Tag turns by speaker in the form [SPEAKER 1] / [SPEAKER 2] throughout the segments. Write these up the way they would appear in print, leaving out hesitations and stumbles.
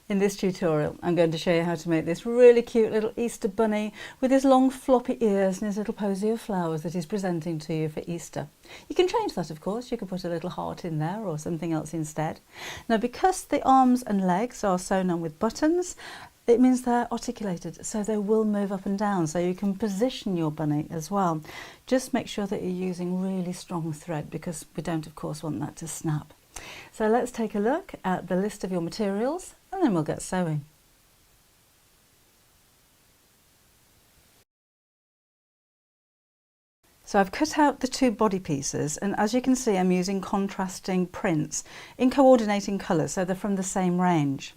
[SPEAKER 1] In this tutorial, I'm going to show you how to make this really cute little Easter bunny with his long floppy ears and his little posy of flowers that he's presenting to you for Easter. You can change that, of course. You can put a little heart in there or something else instead. Now, because the arms and legs are sewn on with buttons, it means they're articulated, so they will move up and down, so you can position your bunny as well. Just make sure that you're using really strong thread, because we don't, of course, want that to snap. So let's take a look at the list of your materials and then we'll get sewing. So I've cut out the two body pieces, and as you can see, I'm using contrasting prints in coordinating colours, so they're from the same range.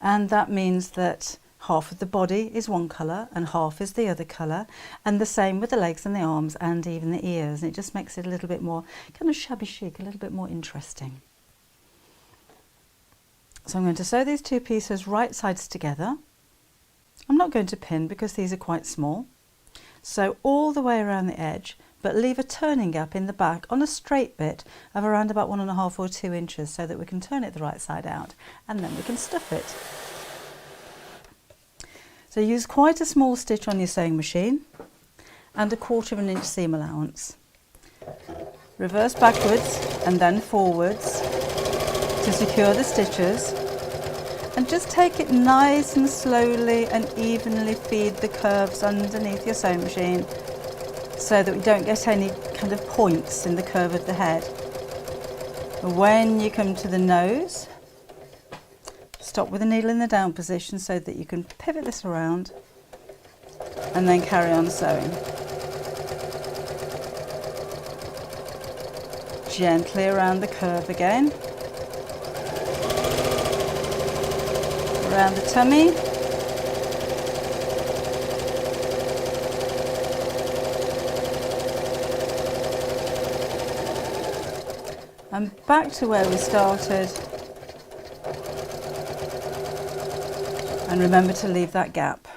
[SPEAKER 1] And that means that half of the body is one colour and half is the other colour, and the same with the legs and the arms and even the ears, and it just makes it a little bit more kind of shabby chic, a little bit more interesting. So I'm going to sew these two pieces right sides together. I'm not going to pin because these are quite small. Sew all the way around the edge, but leave a turning gap in the back on a straight bit of around about 1.5 or 2 inches, so that we can turn it the right side out and then we can stuff it. So use quite a small stitch on your sewing machine and 1/4 inch seam allowance. Reverse backwards and then forwards to secure the stitches, and just take it nice and slowly and evenly feed the curves underneath your sewing machine so that we don't get any kind of points in the curve of the head. When you come to the nose, stop with the needle in the down position so that you can pivot this around and then carry on sewing. Gently around the curve again. Around the tummy. And back to where we started. And remember to leave that gap.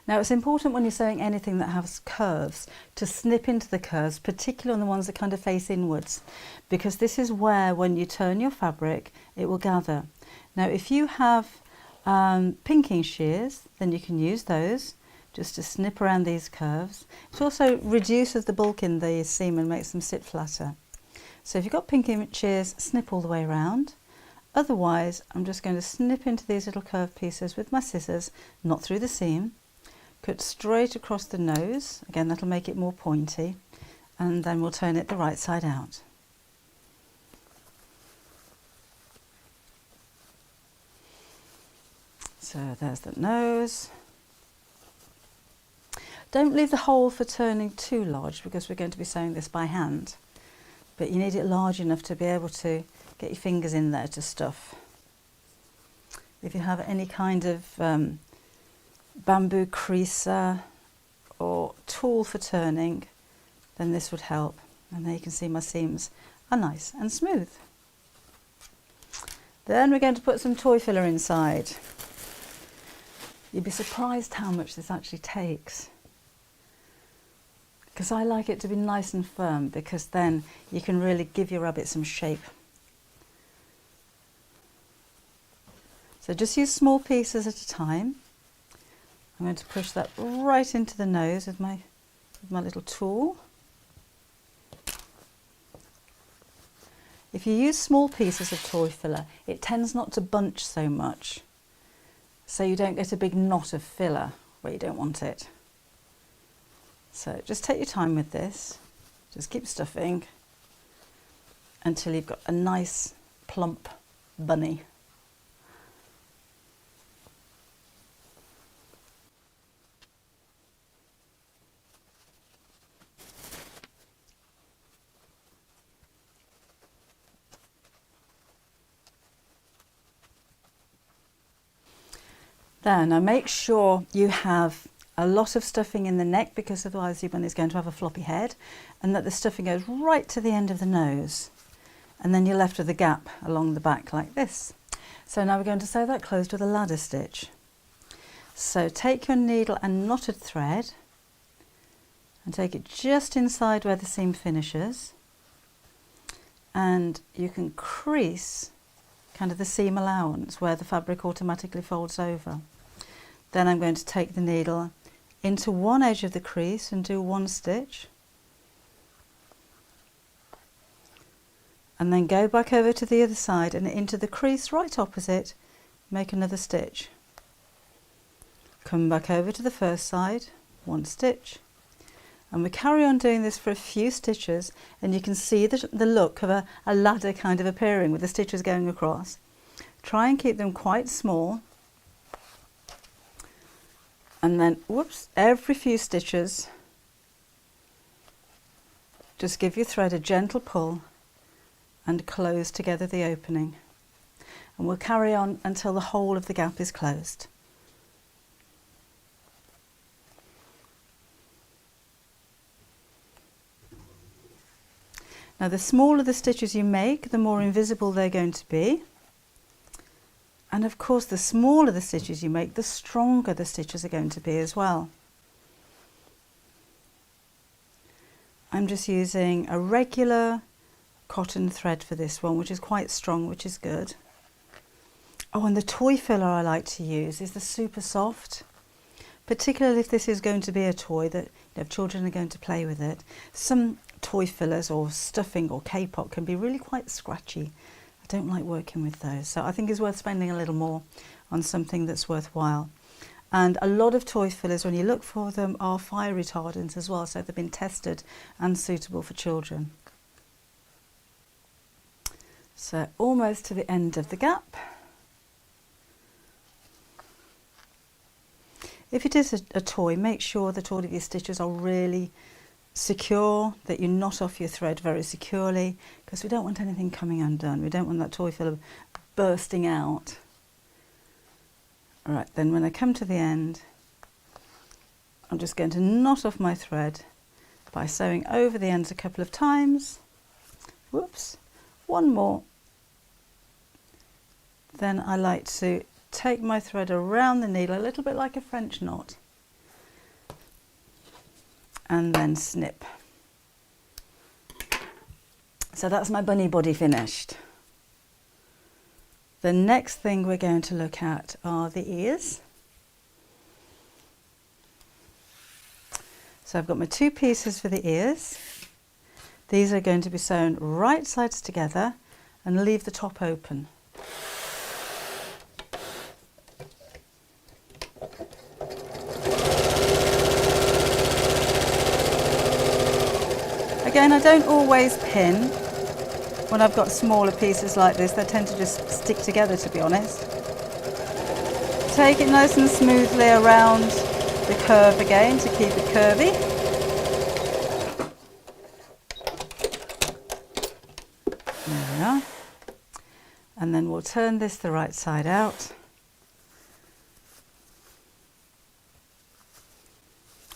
[SPEAKER 1] Now, it's important when you're sewing anything that has curves to snip into the curves, particularly on the ones that kind of face inwards, because this is where, when you turn your fabric, it will gather. Now, if you have pinking shears, then you can use those just to snip around these curves. It also reduces the bulk in the seam and makes them sit flatter. So if you've got pinking shears, snip all the way around. Otherwise, I'm just going to snip into these little curved pieces with my scissors, not through the seam. Cut straight across the nose, again that'll make it more pointy, and then we'll turn it the right side out. So there's the nose. Don't leave the hole for turning too large because we're going to be sewing this by hand, but you need it large enough to be able to get your fingers in there to stuff. If you have any kind of bamboo creaser or tool for turning, then this would help. And there you can see my seams are nice and smooth. Then we're going to put some toy filler inside. You'd be surprised how much this actually takes, because I like it to be nice and firm, because then you can really give your rabbit some shape. So just use small pieces at a time. I'm going to push that right into the nose with my little tool. If you use small pieces of toy filler, it tends not to bunch so much, so you don't get a big knot of filler where you don't want it. So just take your time with this, just keep stuffing until you've got a nice plump bunny. There, now make sure you have a lot of stuffing in the neck, because otherwise your bunny is going to have a floppy head, and that the stuffing goes right to the end of the nose, and then you're left with a gap along the back like this. So now we're going to sew that closed with a ladder stitch. So take your needle and knotted thread and take it just inside where the seam finishes, and you can crease kind of the seam allowance where the fabric automatically folds over. Then I'm going to take the needle into one edge of the crease and do one stitch, and then go back over to the other side and into the crease right opposite, make another stitch. Come back over to the first side, one stitch, and we carry on doing this for a few stitches, and you can see the look of a ladder kind of appearing with the stitches going across. Try and keep them quite small, and then whoops, every few stitches just give your thread a gentle pull and close together the opening, and we'll carry on until the whole of the gap is closed. Now the smaller the stitches you make, the more invisible they're going to be, and of course the smaller the stitches you make, the stronger the stitches are going to be as well. I'm just using a regular cotton thread for this one, which is quite strong, which is good. Oh, and the toy filler I like to use is the super soft, particularly if this is going to be a toy that, if children are going to play with it. Some toy fillers or stuffing or K-pop can be really quite scratchy. I don't like working with those, so I think it's worth spending a little more on something that's worthwhile. And a lot of toy fillers, when you look for them, are fire retardants as well, so they've been tested and suitable for children. So almost to the end of the gap. If it is a toy, make sure that all of your stitches are really secure, that you knot off your thread very securely, because we don't want anything coming undone. We don't want that toy filler bursting out. All right, then when I come to the end, I'm just going to knot off my thread by sewing over the ends a couple of times. Whoops, one more. Then I like to take my thread around the needle, a little bit like a French knot, and then snip. So that's my bunny body finished. The next thing we're going to look at are the ears. So I've got my two pieces for the ears. These are going to be sewn right sides together and leave the top open. Again, I don't always pin when I've got smaller pieces like this. They tend to just stick together, to be honest. Take it nice and smoothly around the curve again to keep it curvy. There we are. And then we'll turn this the right side out.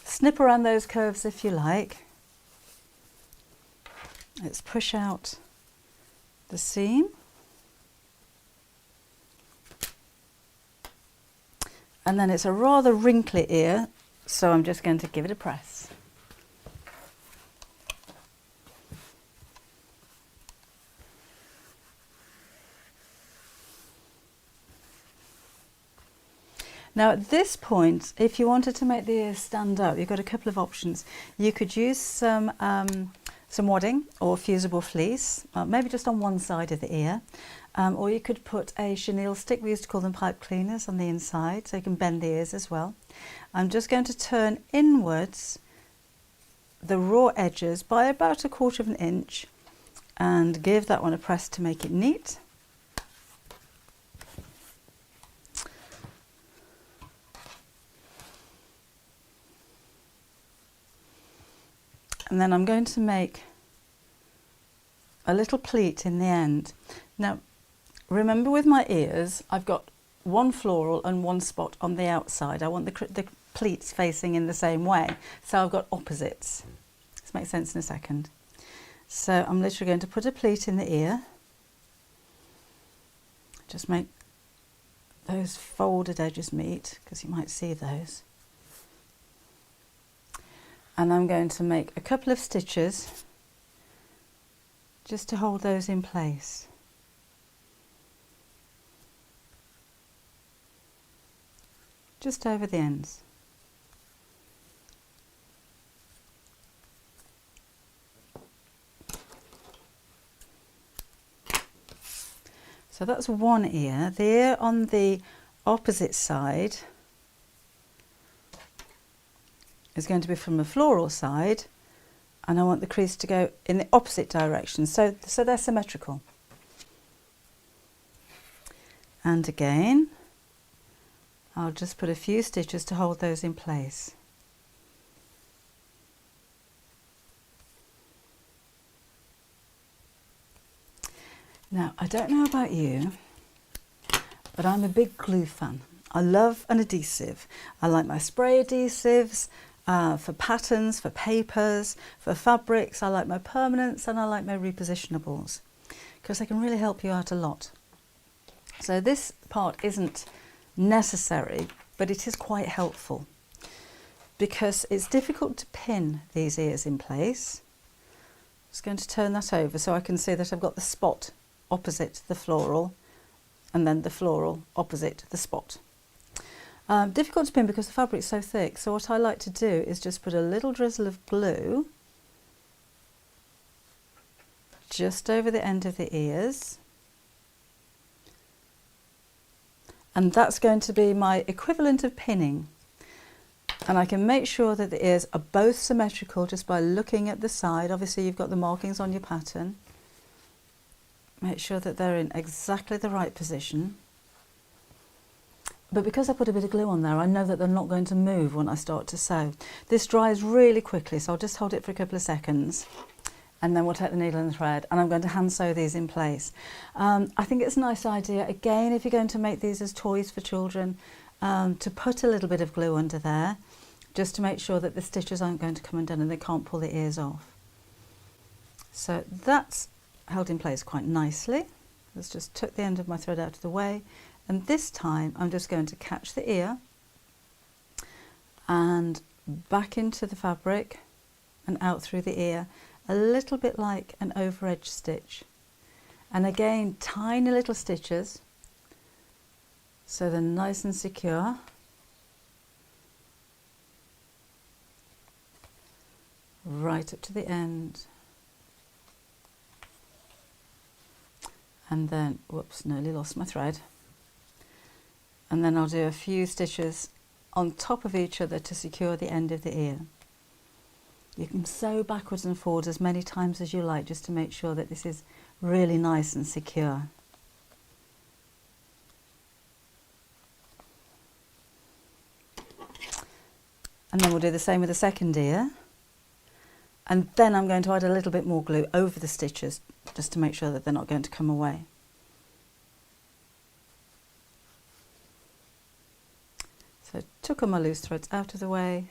[SPEAKER 1] Snip around those curves if you like. Let's push out the seam. And then it's a rather wrinkly ear, so I'm just going to give it a press. Now at this point, if you wanted to make the ears stand up, you've got a couple of options. You could use some wadding or fusible fleece, maybe just on one side of the ear, or you could put a chenille stick, we used to call them pipe cleaners, on the inside, so you can bend the ears as well. I'm just going to turn inwards the raw edges by about 1/4 of an inch and give that one a press to make it neat. And then I'm going to make a little pleat in the end. Now, remember with my ears, I've got one floral and one spot on the outside. I want the pleats facing in the same way, so I've got opposites. This makes sense in a second. So I'm literally going to put a pleat in the ear. Just make those folded edges meet, because you might see those. And I'm going to make a couple of stitches just to hold those in place. Just over the ends. So that's one ear. The ear on the opposite side is going to be from the floral side, and I want the crease to go in the opposite direction, so they're symmetrical. And again, I'll just put a few stitches to hold those in place. Now, I don't know about you, but I'm a big glue fan. I love an adhesive. I like my spray adhesives for patterns, for papers, for fabrics. I like my permanents and I like my repositionables because they can really help you out a lot. So this part isn't necessary, but it is quite helpful because it's difficult to pin these ears in place. I'm just going to turn that over so I can see that I've got the spot opposite the floral and then the floral opposite the spot. Difficult to pin because the fabric's so thick, so what I like to do is just put a little drizzle of glue just over the end of the ears, and that's going to be my equivalent of pinning. And I can make sure that the ears are both symmetrical just by looking at the side. Obviously you've got the markings on your pattern. Make sure that they're in exactly the right position. But because I put a bit of glue on there, I know that they're not going to move when I start to sew. This dries really quickly, so I'll just hold it for a couple of seconds and then we'll take the needle and thread, and I'm going to hand sew these in place. I think it's a nice idea, again, if you're going to make these as toys for children, to put a little bit of glue under there, just to make sure that the stitches aren't going to come undone and they can't pull the ears off. So that's held in place quite nicely. Let's just tuck the end of my thread out of the way, and this time I'm just going to catch the ear and back into the fabric and out through the ear, a little bit like an over edge stitch. And again, tiny little stitches so they're nice and secure. Right up to the end. And then, whoops, nearly lost my thread. And then I'll do a few stitches on top of each other to secure the end of the ear. You can sew backwards and forwards as many times as you like, just to make sure that this is really nice and secure. And then we'll do the same with the second ear. And then I'm going to add a little bit more glue over the stitches, just to make sure that they're not going to come away. So tuck all my loose threads out of the way,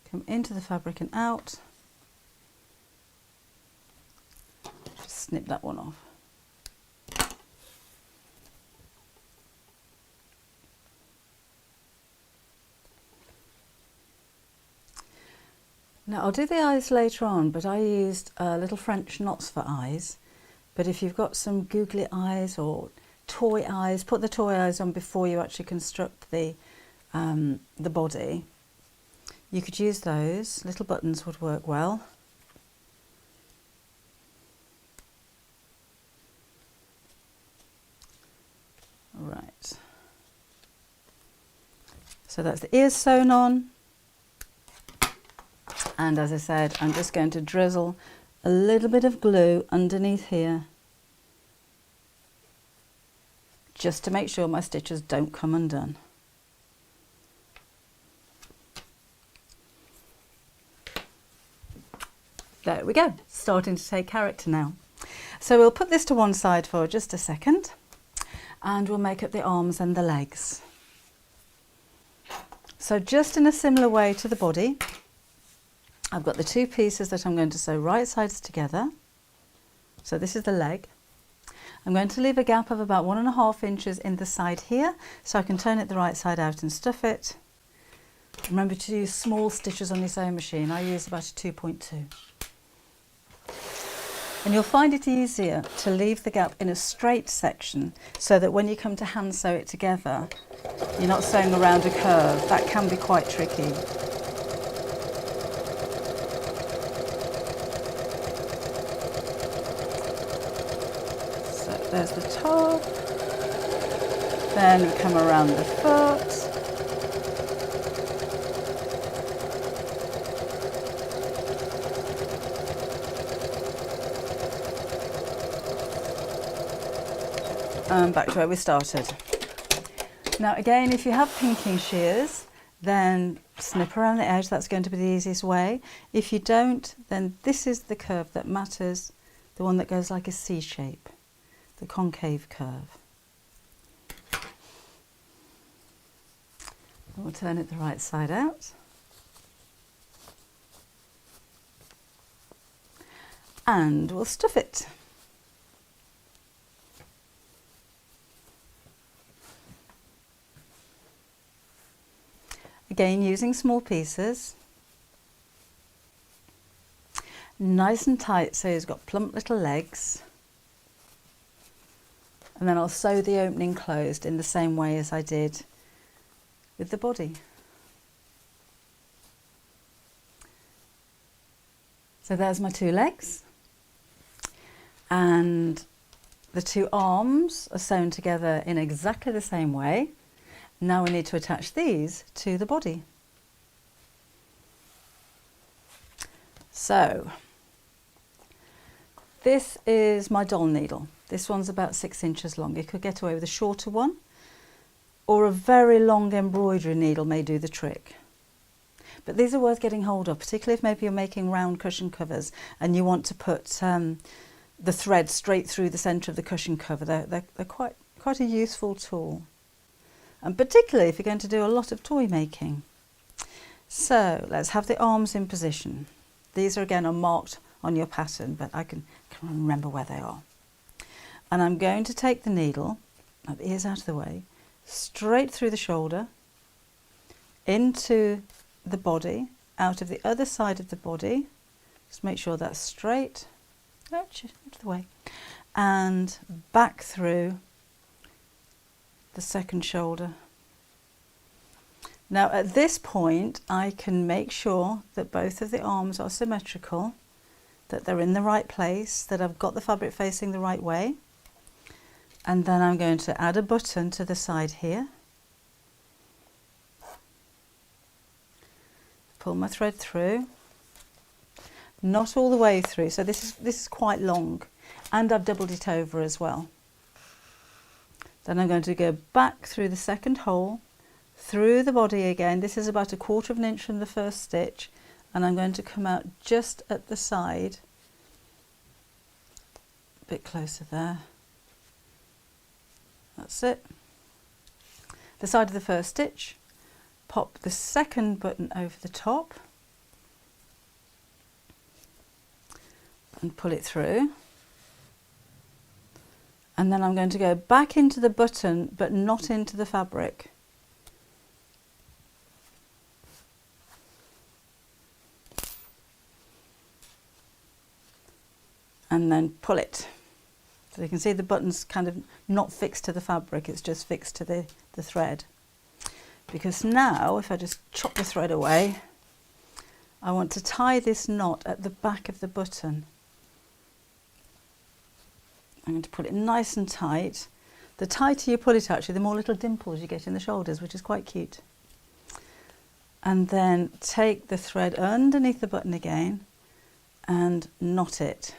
[SPEAKER 1] come into the fabric and out, just snip that one off. Now I'll do the eyes later on, but I used little French knots for eyes. But if you've got some googly eyes or toy eyes, put the toy eyes on before you actually construct the body. You could use those. Little buttons would work well. Right. So that's the ears sewn on. And as I said, I'm just going to drizzle a little bit of glue underneath here, just to make sure my stitches don't come undone. There we go, starting to take character now. So we'll put this to one side for just a second, and we'll make up the arms and the legs. So just in a similar way to the body, I've got the two pieces that I'm going to sew right sides together. So this is the leg. I'm going to leave a gap of about 1.5 inches in the side here, so I can turn it the right side out and stuff it. Remember to use small stitches on your sewing machine. I use about a 2.2. And you'll find it easier to leave the gap in a straight section so that when you come to hand sew it together, you're not sewing around a curve. That can be quite tricky. So there's the top. Then we come around the foot. And back to where we started. Now again, if you have pinking shears, then snip around the edge. That's going to be the easiest way. If you don't, then this is the curve that matters, the one that goes like a C shape, the concave curve. And we'll turn it the right side out. And we'll stuff it. Again, using small pieces, nice and tight so it's got plump little legs, and then I'll sew the opening closed in the same way as I did with the body. So there's my two legs, and the two arms are sewn together in exactly the same way. Now we need to attach these to the body. So this is my doll needle. This one's about 6 inches long. You could get away with a shorter one, or a very long embroidery needle may do the trick. But these are worth getting hold of, particularly if maybe you're making round cushion covers and you want to put the thread straight through the centre of the cushion cover. They're quite a useful tool. And particularly if you're going to do a lot of toy making. So let's have the arms in position. These are again are marked on your pattern, but I can remember where they are. And I'm going to take the needle, now the ears out of the way, straight through the shoulder, into the body, out of the other side of the body. Just make sure that's straight, out of the way, and back through the second shoulder. Now at this point I can make sure that both of the arms are symmetrical, that they're in the right place, that I've got the fabric facing the right way, and then I'm going to add a button to the side here, pull my thread through, not all the way through, so this is quite long, and I've doubled it over as well. Then I'm going to go back through the second hole, through the body again. This is about 1/4 of an inch from the first stitch, and I'm going to come out just at the side, a bit closer there. That's it. The side of the first stitch, pop the second button over the top and pull it through. And then I'm going to go back into the button, but not into the fabric. And then pull it. So you can see the button's kind of not fixed to the fabric, it's just fixed to the thread. Because now, if I just chop the thread away, I want to tie this knot at the back of the button. I'm going to put it nice and tight. The tighter you pull it actually, the more little dimples you get in the shoulders, which is quite cute. And then take the thread underneath the button again and knot it.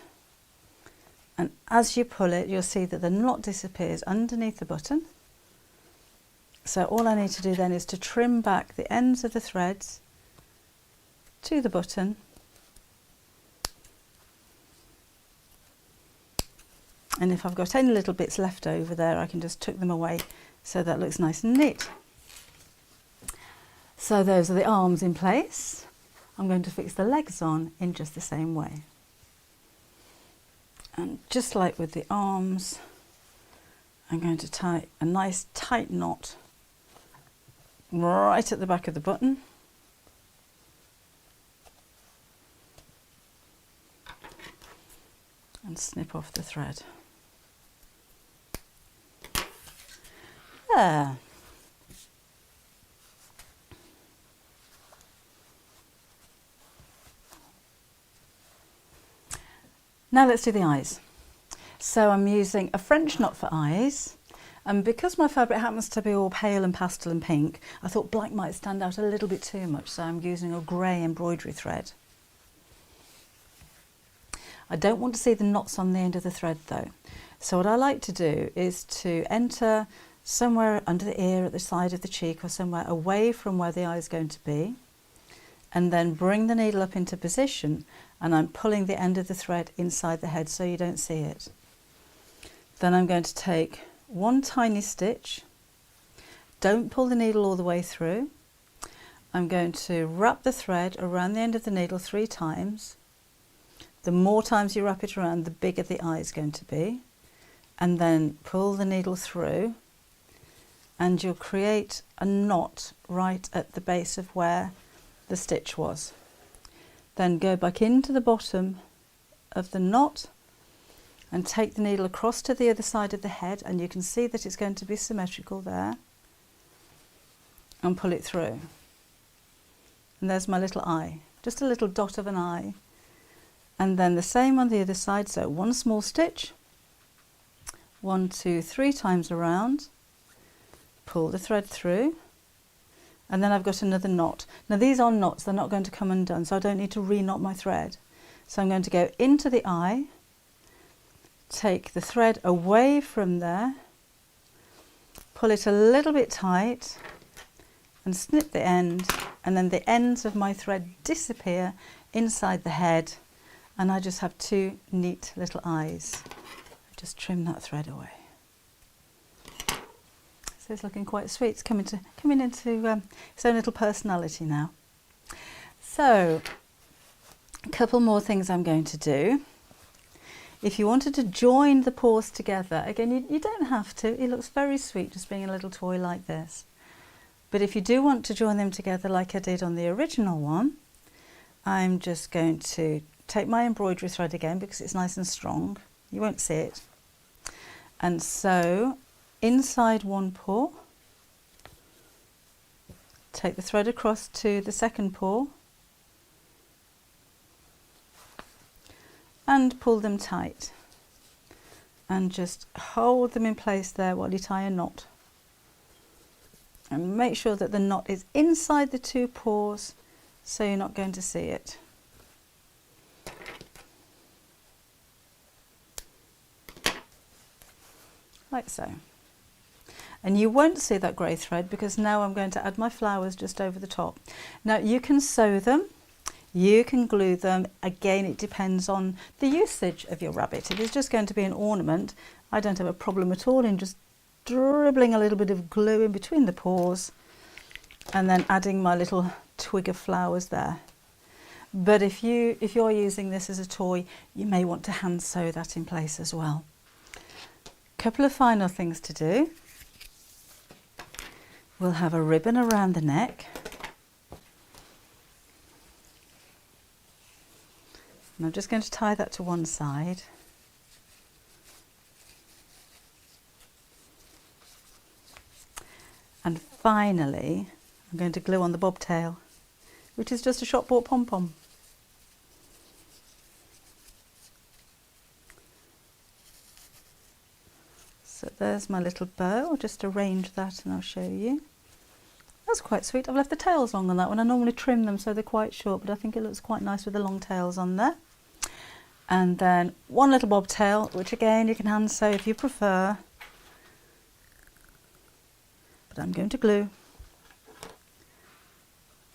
[SPEAKER 1] And as you pull it, you'll see that the knot disappears underneath the button. So all I need to do then is to trim back the ends of the threads to the button. And if I've got any little bits left over there, I can just tuck them away so that looks nice and neat. So those are the arms in place. I'm going to fix the legs on in just the same way. And just like with the arms, I'm going to tie a nice tight knot right at the back of the button. and snip off the thread. There. Now let's do the eyes. So I'm using a French knot for eyes, and because my fabric happens to be all pale and pastel and pink, I thought black might stand out a little bit too much, so I'm using a grey embroidery thread. I don't want to see the knots on the end of the thread though. So what I like to do is to enter somewhere under the ear, at the side of the cheek, or somewhere away from where the eye is going to be, and then bring the needle up into position, and I'm pulling the end of the thread inside the head so you don't see it. Then I'm going to take one tiny stitch. Don't pull the needle all the way through. I'm going to wrap the thread around the end of the needle 3 times. The more times you wrap it around, the bigger the eye is going to be. And then pull the needle through, and you'll create a knot right at the base of where the stitch was. Then go back into the bottom of the knot and take the needle across to the other side of the head, and you can see that it's going to be symmetrical there, and pull it through. And there's my little eye, just a little dot of an eye. And then the same on the other side, so one small stitch, 1, 2, 3 times around, pull the thread through, and then I've got another knot. Now these are knots, they're not going to come undone, so I don't need to re-knot my thread. So I'm going to go into the eye, take the thread away from there, pull it a little bit tight, and snip the end, and then the ends of my thread disappear inside the head, and I just have 2 neat little eyes. Just trim that thread away. So it's looking quite sweet. It's coming into its own little personality now. So a couple more things I'm going to do. If you wanted to join the paws together, again, you don't have to. It looks very sweet just being a little toy like this. But if you do want to join them together like I did on the original one, I'm just going to take my embroidery thread again because it's nice and strong. You won't see it. And so inside one paw, take the thread across to the second paw and pull them tight, and just hold them in place there while you tie a knot, and make sure that the knot is inside the 2 paws so you're not going to see it. Like so. And you won't see that grey thread because now I'm going to add my flowers just over the top. Now you can sew them, you can glue them. Again, it depends on the usage of your rabbit. If it's just going to be an ornament, I don't have a problem at all in just dribbling a little bit of glue in between the paws and then adding my little twig of flowers there. But if you're using this as a toy, you may want to hand sew that in place as well. Couple of final things to do. We'll have a ribbon around the neck. And I'm just going to tie that to one side. And finally, I'm going to glue on the bobtail, which is just a shop-bought pom-pom. So there's my little bow. I'll just arrange that and I'll show you. That's quite sweet. I've left the tails long on that one. I normally trim them so they're quite short, but I think it looks quite nice with the long tails on there. And then one little bobtail, which again you can hand sew if you prefer. But I'm going to glue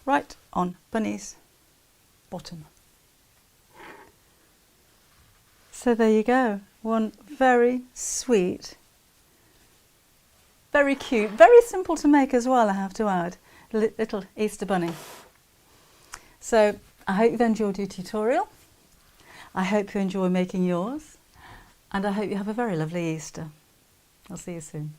[SPEAKER 1] right on Bunny's bottom. So there you go. One very sweet, very cute, very simple to make as well, I have to add, little Easter bunny. So I hope you've enjoyed your tutorial. I hope you enjoy making yours, and I hope you have a very lovely Easter. I'll see you soon.